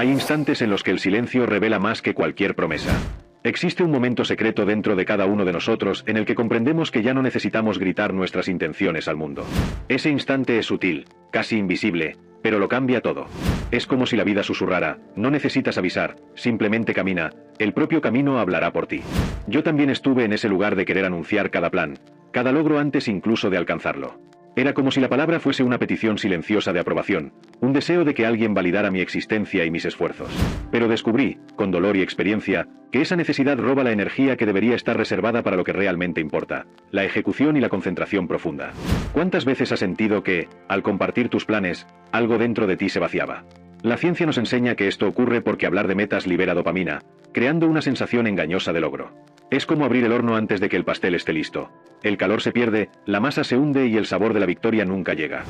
Hay instantes en los que el silencio revela más que cualquier promesa. Existe un momento secreto dentro de cada uno de nosotros en el que comprendemos que ya no necesitamos gritar nuestras intenciones al mundo. Ese instante es sutil, casi invisible, pero lo cambia todo. Es como si la vida susurrara: no necesitas avisar, simplemente camina, el propio camino hablará por ti. Yo también estuve en ese lugar de querer anunciar cada plan, cada logro antes incluso de alcanzarlo. Era como si la palabra fuese una petición silenciosa de aprobación, un deseo de que alguien validara mi existencia y mis esfuerzos. Pero descubrí, con dolor y experiencia, que esa necesidad roba la energía que debería estar reservada para lo que realmente importa: la ejecución y la concentración profunda. ¿Cuántas veces has sentido que, al compartir tus planes, algo dentro de ti se vaciaba? La ciencia nos enseña que esto ocurre porque hablar de metas libera dopamina, creando una sensación engañosa de logro. Es como abrir el horno antes de que el pastel esté listo. El calor se pierde, la masa se hunde y el sabor de la victoria nunca llega.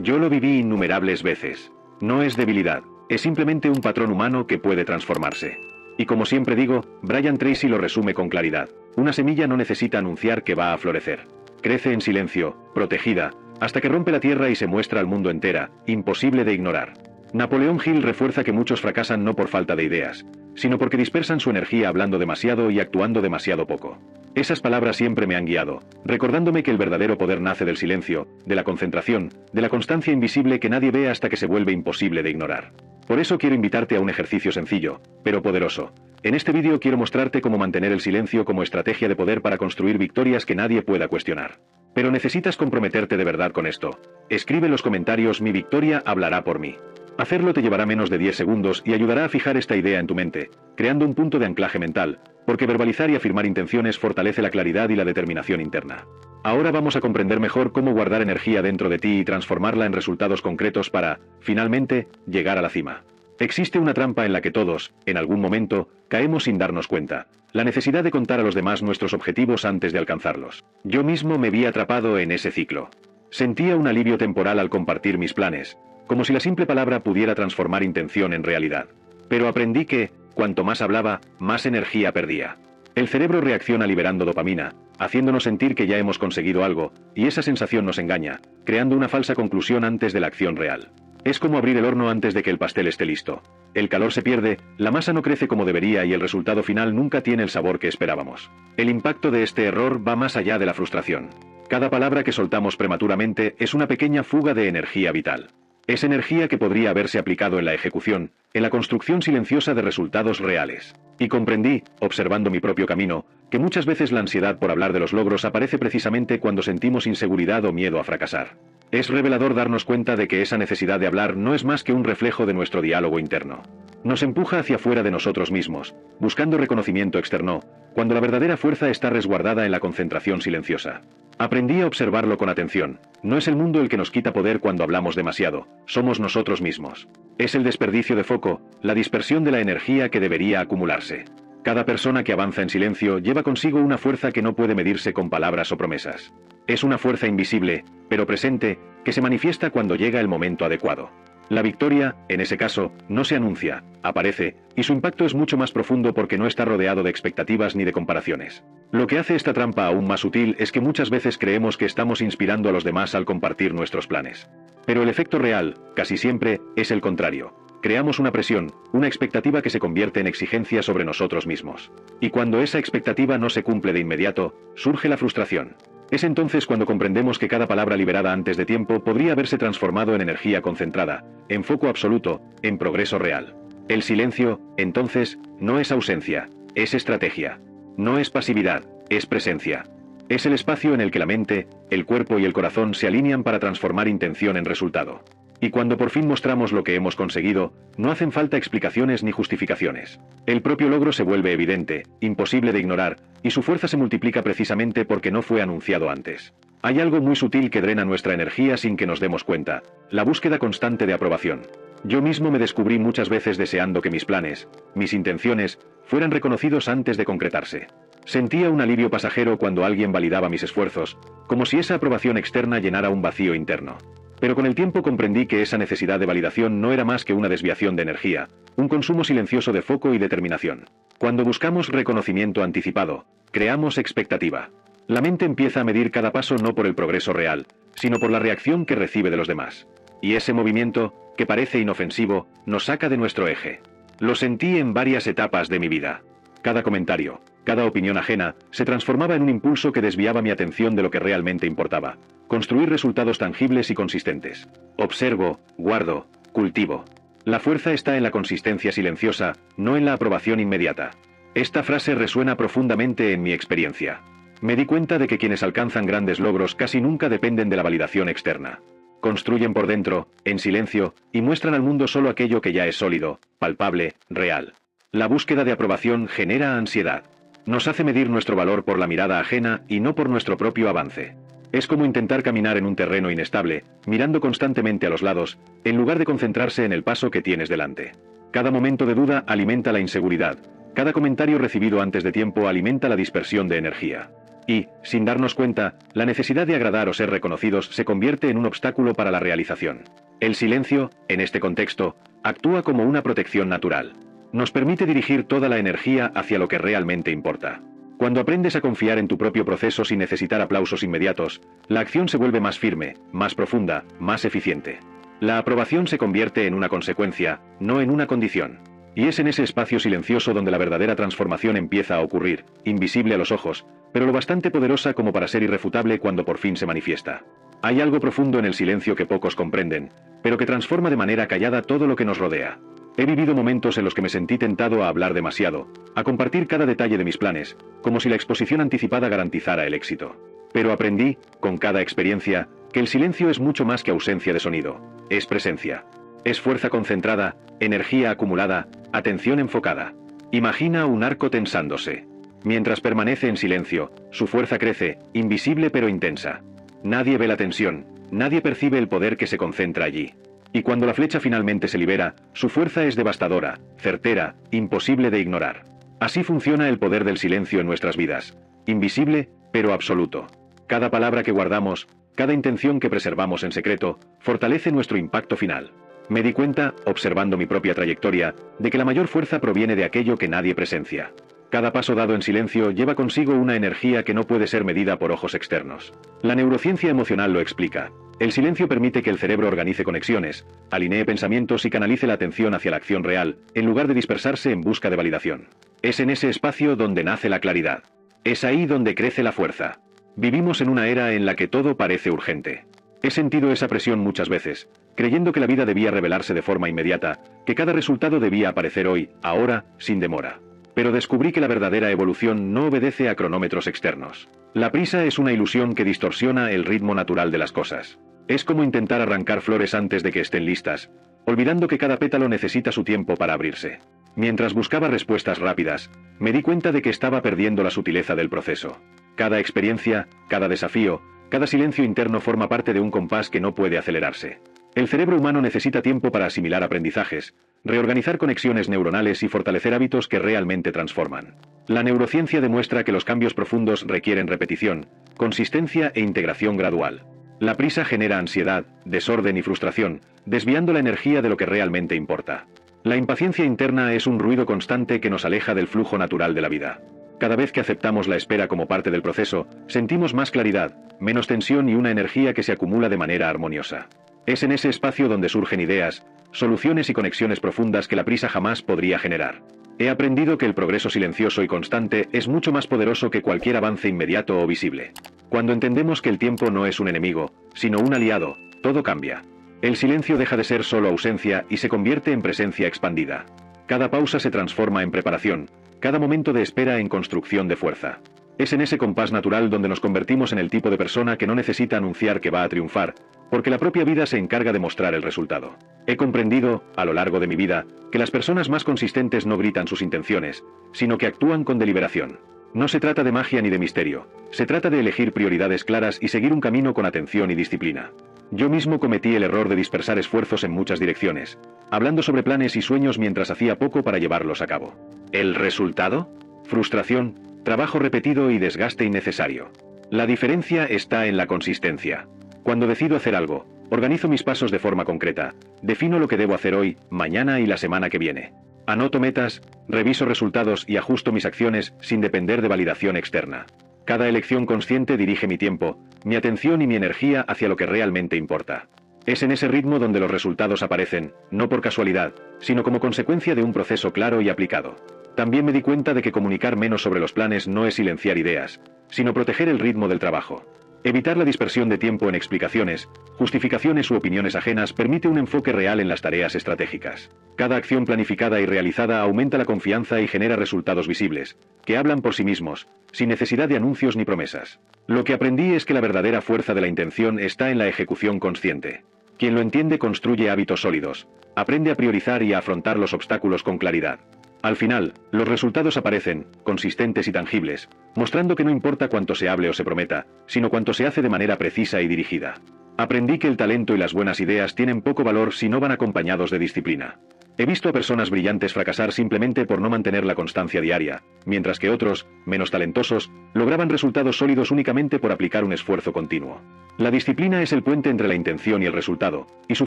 Yo lo viví innumerables veces. No es debilidad, es simplemente un patrón humano que puede transformarse. Y como siempre digo, Brian Tracy lo resume con claridad: una semilla no necesita anunciar que va a florecer. Crece en silencio, protegida, hasta que rompe la tierra y se muestra al mundo entera, imposible de ignorar. Napoleón Hill refuerza que muchos fracasan no por falta de ideas, sino porque dispersan su energía hablando demasiado y actuando demasiado poco. Esas palabras siempre me han guiado, recordándome que el verdadero poder nace del silencio, de la concentración, de la constancia invisible que nadie ve hasta que se vuelve imposible de ignorar. Por eso quiero invitarte a un ejercicio sencillo, pero poderoso. En este vídeo quiero mostrarte cómo mantener el silencio como estrategia de poder para construir victorias que nadie pueda cuestionar. Pero necesitas comprometerte de verdad con esto. Escribe en los comentarios: mi victoria hablará por mí. Hacerlo te llevará menos de 10 segundos y ayudará a fijar esta idea en tu mente, creando un punto de anclaje mental, porque verbalizar y afirmar intenciones fortalece la claridad y la determinación interna. Ahora vamos a comprender mejor cómo guardar energía dentro de ti y transformarla en resultados concretos para, finalmente, llegar a la cima. Existe una trampa en la que todos, en algún momento, caemos sin darnos cuenta: la necesidad de contar a los demás nuestros objetivos antes de alcanzarlos. Yo mismo me vi atrapado en ese ciclo. Sentía un alivio temporal al compartir mis planes, como si la simple palabra pudiera transformar intención en realidad. Pero aprendí que, cuanto más hablaba, más energía perdía. El cerebro reacciona liberando dopamina, haciéndonos sentir que ya hemos conseguido algo, y esa sensación nos engaña, creando una falsa conclusión antes de la acción real. Es como abrir el horno antes de que el pastel esté listo. El calor se pierde, la masa no crece como debería y el resultado final nunca tiene el sabor que esperábamos. El impacto de este error va más allá de la frustración. Cada palabra que soltamos prematuramente es una pequeña fuga de energía vital. Es energía que podría haberse aplicado en la ejecución, en la construcción silenciosa de resultados reales. Y comprendí, observando mi propio camino, que muchas veces la ansiedad por hablar de los logros aparece precisamente cuando sentimos inseguridad o miedo a fracasar. Es revelador darnos cuenta de que esa necesidad de hablar no es más que un reflejo de nuestro diálogo interno. Nos empuja hacia fuera de nosotros mismos, buscando reconocimiento externo, cuando la verdadera fuerza está resguardada en la concentración silenciosa. Aprendí a observarlo con atención. No es el mundo el que nos quita poder cuando hablamos demasiado, somos nosotros mismos. Es el desperdicio de foco, la dispersión de la energía que debería acumularse. Cada persona que avanza en silencio lleva consigo una fuerza que no puede medirse con palabras o promesas. Es una fuerza invisible, pero presente, que se manifiesta cuando llega el momento adecuado. La victoria, en ese caso, no se anuncia, aparece, y su impacto es mucho más profundo porque no está rodeado de expectativas ni de comparaciones. Lo que hace esta trampa aún más sutil es que muchas veces creemos que estamos inspirando a los demás al compartir nuestros planes. Pero el efecto real, casi siempre, es el contrario. Creamos una presión, una expectativa que se convierte en exigencia sobre nosotros mismos. Y cuando esa expectativa no se cumple de inmediato, surge la frustración. Es entonces cuando comprendemos que cada palabra liberada antes de tiempo podría haberse transformado en energía concentrada, en foco absoluto, en progreso real. El silencio, entonces, no es ausencia, es estrategia. No es pasividad, es presencia. Es el espacio en el que la mente, el cuerpo y el corazón se alinean para transformar intención en resultado. Y cuando por fin mostramos lo que hemos conseguido, no hacen falta explicaciones ni justificaciones. El propio logro se vuelve evidente, imposible de ignorar, y su fuerza se multiplica precisamente porque no fue anunciado antes. Hay algo muy sutil que drena nuestra energía sin que nos demos cuenta: la búsqueda constante de aprobación. Yo mismo me descubrí muchas veces deseando que mis planes, mis intenciones, fueran reconocidos antes de concretarse. Sentía un alivio pasajero cuando alguien validaba mis esfuerzos, como si esa aprobación externa llenara un vacío interno. Pero con el tiempo comprendí que esa necesidad de validación no era más que una desviación de energía, un consumo silencioso de foco y determinación. Cuando buscamos reconocimiento anticipado, creamos expectativa. La mente empieza a medir cada paso no por el progreso real, sino por la reacción que recibe de los demás. Y ese movimiento, que parece inofensivo, nos saca de nuestro eje. Lo sentí en varias etapas de mi vida. Cada comentario, cada opinión ajena, se transformaba en un impulso que desviaba mi atención de lo que realmente importaba: construir resultados tangibles y consistentes. Observo, guardo, cultivo. La fuerza está en la consistencia silenciosa, no en la aprobación inmediata. Esta frase resuena profundamente en mi experiencia. Me di cuenta de que quienes alcanzan grandes logros casi nunca dependen de la validación externa. Construyen por dentro, en silencio, y muestran al mundo solo aquello que ya es sólido, palpable, real. La búsqueda de aprobación genera ansiedad. Nos hace medir nuestro valor por la mirada ajena y no por nuestro propio avance. Es como intentar caminar en un terreno inestable, mirando constantemente a los lados, en lugar de concentrarse en el paso que tienes delante. Cada momento de duda alimenta la inseguridad. Cada comentario recibido antes de tiempo alimenta la dispersión de energía. Y, sin darnos cuenta, la necesidad de agradar o ser reconocidos se convierte en un obstáculo para la realización. El silencio, en este contexto, actúa como una protección natural. Nos permite dirigir toda la energía hacia lo que realmente importa. Cuando aprendes a confiar en tu propio proceso sin necesitar aplausos inmediatos, la acción se vuelve más firme, más profunda, más eficiente. La aprobación se convierte en una consecuencia, no en una condición. Y es en ese espacio silencioso donde la verdadera transformación empieza a ocurrir, invisible a los ojos, pero lo bastante poderosa como para ser irrefutable cuando por fin se manifiesta. Hay algo profundo en el silencio que pocos comprenden, pero que transforma de manera callada todo lo que nos rodea. He vivido momentos en los que me sentí tentado a hablar demasiado, a compartir cada detalle de mis planes, como si la exposición anticipada garantizara el éxito. Pero aprendí, con cada experiencia, que el silencio es mucho más que ausencia de sonido, es presencia. Es fuerza concentrada, energía acumulada, atención enfocada. Imagina un arco tensándose. Mientras permanece en silencio, su fuerza crece, invisible pero intensa. Nadie ve la tensión, nadie percibe el poder que se concentra allí. Y cuando la flecha finalmente se libera, su fuerza es devastadora, certera, imposible de ignorar. Así funciona el poder del silencio en nuestras vidas. Invisible, pero absoluto. Cada palabra que guardamos, cada intención que preservamos en secreto, fortalece nuestro impacto final. Me di cuenta, observando mi propia trayectoria, de que la mayor fuerza proviene de aquello que nadie presencia. Cada paso dado en silencio lleva consigo una energía que no puede ser medida por ojos externos. La neurociencia emocional lo explica. El silencio permite que el cerebro organice conexiones, alinee pensamientos y canalice la atención hacia la acción real, en lugar de dispersarse en busca de validación. Es en ese espacio donde nace la claridad. Es ahí donde crece la fuerza. Vivimos en una era en la que todo parece urgente. He sentido esa presión muchas veces, creyendo que la vida debía revelarse de forma inmediata, que cada resultado debía aparecer hoy, ahora, sin demora. Pero descubrí que la verdadera evolución no obedece a cronómetros externos. La prisa es una ilusión que distorsiona el ritmo natural de las cosas. Es como intentar arrancar flores antes de que estén listas, olvidando que cada pétalo necesita su tiempo para abrirse. Mientras buscaba respuestas rápidas, me di cuenta de que estaba perdiendo la sutileza del proceso. Cada experiencia, cada desafío, cada silencio interno forma parte de un compás que no puede acelerarse. El cerebro humano necesita tiempo para asimilar aprendizajes, reorganizar conexiones neuronales y fortalecer hábitos que realmente transforman. La neurociencia demuestra que los cambios profundos requieren repetición, consistencia e integración gradual. La prisa genera ansiedad, desorden y frustración, desviando la energía de lo que realmente importa. La impaciencia interna es un ruido constante que nos aleja del flujo natural de la vida. Cada vez que aceptamos la espera como parte del proceso, sentimos más claridad, menos tensión y una energía que se acumula de manera armoniosa. Es en ese espacio donde surgen ideas, soluciones y conexiones profundas que la prisa jamás podría generar. He aprendido que el progreso silencioso y constante es mucho más poderoso que cualquier avance inmediato o visible. Cuando entendemos que el tiempo no es un enemigo, sino un aliado, todo cambia. El silencio deja de ser solo ausencia y se convierte en presencia expandida. Cada pausa se transforma en preparación, cada momento de espera en construcción de fuerza. Es en ese compás natural donde nos convertimos en el tipo de persona que no necesita anunciar que va a triunfar, porque la propia vida se encarga de mostrar el resultado. He comprendido, a lo largo de mi vida, que las personas más consistentes no gritan sus intenciones, sino que actúan con deliberación. No se trata de magia ni de misterio, se trata de elegir prioridades claras y seguir un camino con atención y disciplina. Yo mismo cometí el error de dispersar esfuerzos en muchas direcciones, hablando sobre planes y sueños mientras hacía poco para llevarlos a cabo. ¿El resultado? Frustración, trabajo repetido y desgaste innecesario. La diferencia está en la consistencia. Cuando decido hacer algo, organizo mis pasos de forma concreta, defino lo que debo hacer hoy, mañana y la semana que viene. Anoto metas, reviso resultados y ajusto mis acciones sin depender de validación externa. Cada elección consciente dirige mi tiempo, mi atención y mi energía hacia lo que realmente importa. Es en ese ritmo donde los resultados aparecen, no por casualidad, sino como consecuencia de un proceso claro y aplicado. También me di cuenta de que comunicar menos sobre los planes no es silenciar ideas, sino proteger el ritmo del trabajo. Evitar la dispersión de tiempo en explicaciones, justificaciones u opiniones ajenas permite un enfoque real en las tareas estratégicas. Cada acción planificada y realizada aumenta la confianza y genera resultados visibles, que hablan por sí mismos, sin necesidad de anuncios ni promesas. Lo que aprendí es que la verdadera fuerza de la intención está en la ejecución consciente. Quien lo entiende construye hábitos sólidos, aprende a priorizar y a afrontar los obstáculos con claridad. Al final, los resultados aparecen, consistentes y tangibles, mostrando que no importa cuánto se hable o se prometa, sino cuánto se hace de manera precisa y dirigida. Aprendí que el talento y las buenas ideas tienen poco valor si no van acompañados de disciplina. He visto a personas brillantes fracasar simplemente por no mantener la constancia diaria, mientras que otros, menos talentosos, lograban resultados sólidos únicamente por aplicar un esfuerzo continuo. La disciplina es el puente entre la intención y el resultado, y su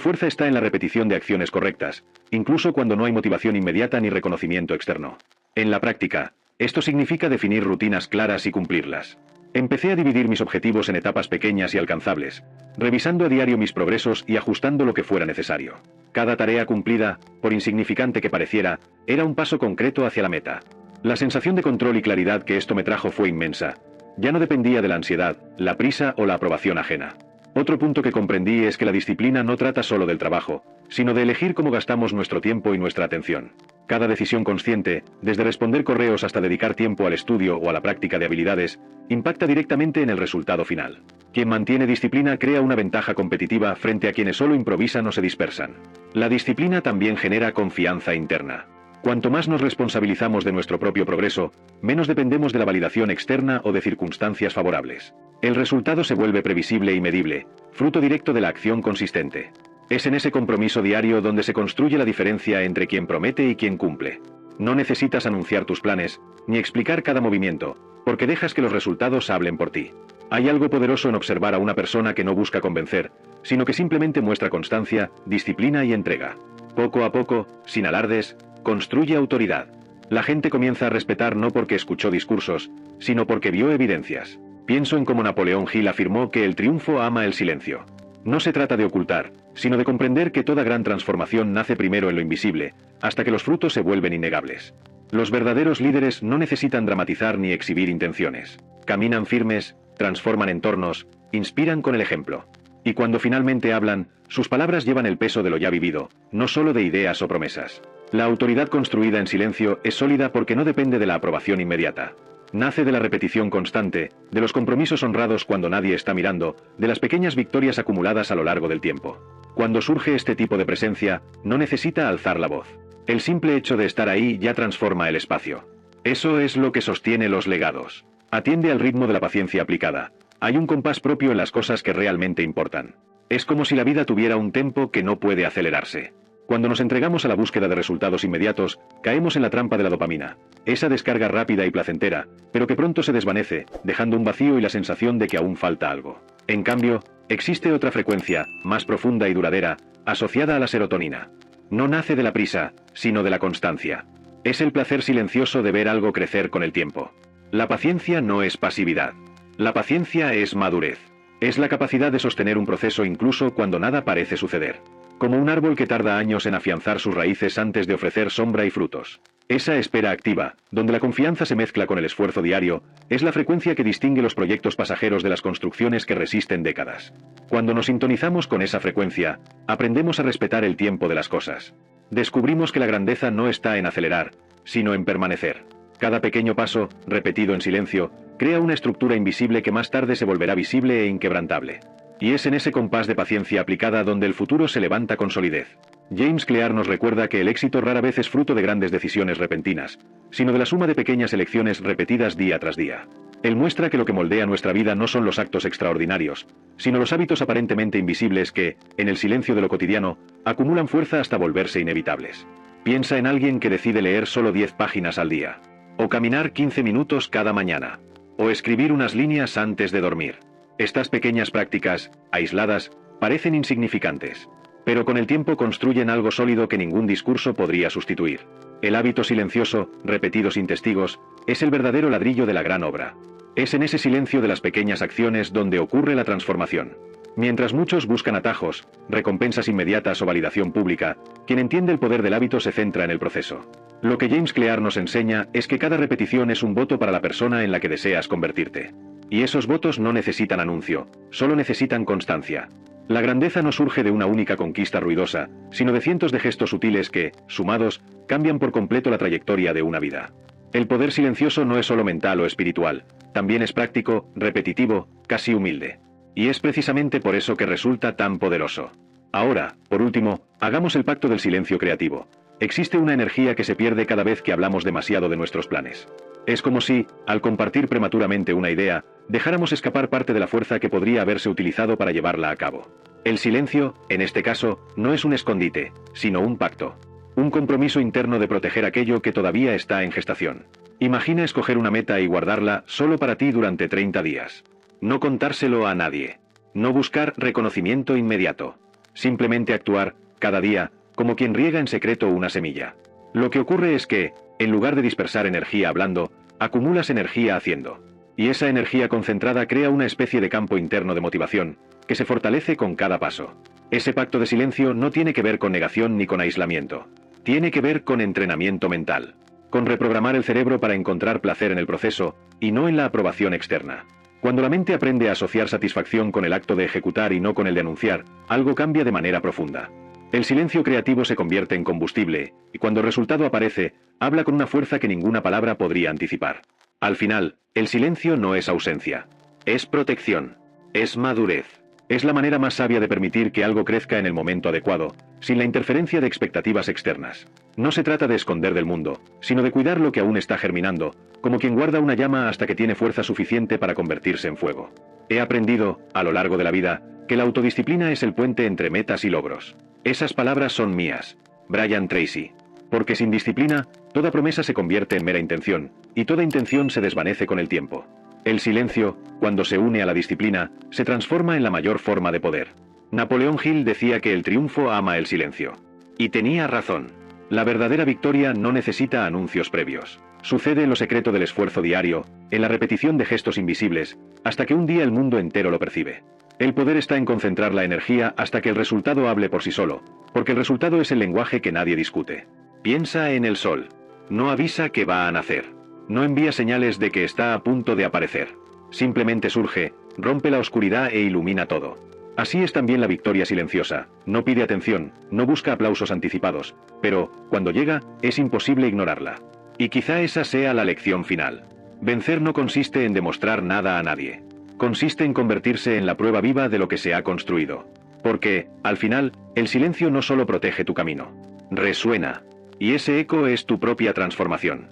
fuerza está en la repetición de acciones correctas, incluso cuando no hay motivación inmediata ni reconocimiento externo. En la práctica, esto significa definir rutinas claras y cumplirlas. Empecé a dividir mis objetivos en etapas pequeñas y alcanzables, revisando a diario mis progresos y ajustando lo que fuera necesario. Cada tarea cumplida, por insignificante que pareciera, era un paso concreto hacia la meta. La sensación de control y claridad que esto me trajo fue inmensa. Ya no dependía de la ansiedad, la prisa o la aprobación ajena. Otro punto que comprendí es que la disciplina no trata solo del trabajo, sino de elegir cómo gastamos nuestro tiempo y nuestra atención. Cada decisión consciente, desde responder correos hasta dedicar tiempo al estudio o a la práctica de habilidades, impacta directamente en el resultado final. Quien mantiene disciplina crea una ventaja competitiva frente a quienes solo improvisan o se dispersan. La disciplina también genera confianza interna. Cuanto más nos responsabilizamos de nuestro propio progreso, menos dependemos de la validación externa o de circunstancias favorables. El resultado se vuelve previsible y medible, fruto directo de la acción consistente. Es en ese compromiso diario donde se construye la diferencia entre quien promete y quien cumple. No necesitas anunciar tus planes, ni explicar cada movimiento, porque dejas que los resultados hablen por ti. Hay algo poderoso en observar a una persona que no busca convencer, sino que simplemente muestra constancia, disciplina y entrega. Poco a poco, sin alardes, construye autoridad. La gente comienza a respetar no porque escuchó discursos, sino porque vio evidencias. Pienso en cómo Napoleón Hill afirmó que el triunfo ama el silencio. No se trata de ocultar, sino de comprender que toda gran transformación nace primero en lo invisible, hasta que los frutos se vuelven innegables. Los verdaderos líderes no necesitan dramatizar ni exhibir intenciones. Caminan firmes, transforman entornos, inspiran con el ejemplo. Y cuando finalmente hablan, sus palabras llevan el peso de lo ya vivido, no solo de ideas o promesas. La autoridad construida en silencio es sólida porque no depende de la aprobación inmediata. Nace de la repetición constante, de los compromisos honrados cuando nadie está mirando, de las pequeñas victorias acumuladas a lo largo del tiempo. Cuando surge este tipo de presencia, no necesita alzar la voz. El simple hecho de estar ahí ya transforma el espacio. Eso es lo que sostiene los legados. Atiende al ritmo de la paciencia aplicada. Hay un compás propio en las cosas que realmente importan. Es como si la vida tuviera un tempo que no puede acelerarse. Cuando nos entregamos a la búsqueda de resultados inmediatos, caemos en la trampa de la dopamina, esa descarga rápida y placentera, pero que pronto se desvanece, dejando un vacío y la sensación de que aún falta algo. En cambio, existe otra frecuencia, más profunda y duradera, asociada a la serotonina. No nace de la prisa, sino de la constancia. Es el placer silencioso de ver algo crecer con el tiempo. La paciencia no es pasividad. La paciencia es madurez. Es la capacidad de sostener un proceso incluso cuando nada parece suceder. Como un árbol que tarda años en afianzar sus raíces antes de ofrecer sombra y frutos. Esa espera activa, donde la confianza se mezcla con el esfuerzo diario, es la frecuencia que distingue los proyectos pasajeros de las construcciones que resisten décadas. Cuando nos sintonizamos con esa frecuencia, aprendemos a respetar el tiempo de las cosas. Descubrimos que la grandeza no está en acelerar, sino en permanecer. Cada pequeño paso, repetido en silencio, crea una estructura invisible que más tarde se volverá visible e inquebrantable. Y es en ese compás de paciencia aplicada donde el futuro se levanta con solidez. James Clear nos recuerda que el éxito rara vez es fruto de grandes decisiones repentinas, sino de la suma de pequeñas elecciones repetidas día tras día. Él muestra que lo que moldea nuestra vida no son los actos extraordinarios, sino los hábitos aparentemente invisibles que, en el silencio de lo cotidiano, acumulan fuerza hasta volverse inevitables. Piensa en alguien que decide leer solo 10 páginas al día, o caminar 15 minutos cada mañana, o escribir unas líneas antes de dormir. Estas pequeñas prácticas, aisladas, parecen insignificantes, pero con el tiempo construyen algo sólido que ningún discurso podría sustituir. El hábito silencioso, repetido sin testigos, es el verdadero ladrillo de la gran obra. Es en ese silencio de las pequeñas acciones donde ocurre la transformación. Mientras muchos buscan atajos, recompensas inmediatas o validación pública, quien entiende el poder del hábito se centra en el proceso. Lo que James Clear nos enseña es que cada repetición es un voto para la persona en la que deseas convertirte. Y esos votos no necesitan anuncio, solo necesitan constancia. La grandeza no surge de una única conquista ruidosa, sino de cientos de gestos sutiles que, sumados, cambian por completo la trayectoria de una vida. El poder silencioso no es solo mental o espiritual, también es práctico, repetitivo, casi humilde. Y es precisamente por eso que resulta tan poderoso. Ahora, por último, hagamos el pacto del silencio creativo. Existe una energía que se pierde cada vez que hablamos demasiado de nuestros planes. Es como si, al compartir prematuramente una idea, dejáramos escapar parte de la fuerza que podría haberse utilizado para llevarla a cabo. El silencio, en este caso, no es un escondite, sino un pacto. Un compromiso interno de proteger aquello que todavía está en gestación. Imagina escoger una meta y guardarla solo para ti durante 30 días. No contárselo a nadie. No buscar reconocimiento inmediato. Simplemente actuar, cada día, como quien riega en secreto una semilla. Lo que ocurre es que, en lugar de dispersar energía hablando, acumulas energía haciendo. Y esa energía concentrada crea una especie de campo interno de motivación, que se fortalece con cada paso. Ese pacto de silencio no tiene que ver con negación ni con aislamiento. Tiene que ver con entrenamiento mental. Con reprogramar el cerebro para encontrar placer en el proceso, y no en la aprobación externa. Cuando la mente aprende a asociar satisfacción con el acto de ejecutar y no con el de anunciar, algo cambia de manera profunda. El silencio creativo se convierte en combustible, y cuando el resultado aparece, habla con una fuerza que ninguna palabra podría anticipar. Al final, el silencio no es ausencia. Es protección. Es madurez. Es la manera más sabia de permitir que algo crezca en el momento adecuado, sin la interferencia de expectativas externas. No se trata de esconder del mundo, sino de cuidar lo que aún está germinando, como quien guarda una llama hasta que tiene fuerza suficiente para convertirse en fuego. He aprendido, a lo largo de la vida, que la autodisciplina es el puente entre metas y logros. Esas palabras son mías. Brian Tracy. Porque sin disciplina, toda promesa se convierte en mera intención, y toda intención se desvanece con el tiempo. El silencio, cuando se une a la disciplina, se transforma en la mayor forma de poder. Napoleón Hill decía que el triunfo ama el silencio. Y tenía razón. La verdadera victoria no necesita anuncios previos. Sucede en lo secreto del esfuerzo diario, en la repetición de gestos invisibles, hasta que un día el mundo entero lo percibe. El poder está en concentrar la energía hasta que el resultado hable por sí solo, porque el resultado es el lenguaje que nadie discute. Piensa en el sol. No avisa que va a nacer. No envía señales de que está a punto de aparecer. Simplemente surge, rompe la oscuridad e ilumina todo. Así es también la victoria silenciosa. No pide atención, no busca aplausos anticipados, pero, cuando llega, es imposible ignorarla. Y quizá esa sea la lección final. Vencer no consiste en demostrar nada a nadie. Consiste en convertirse en la prueba viva de lo que se ha construido. Porque, al final, el silencio no solo protege tu camino. Resuena. Y ese eco es tu propia transformación.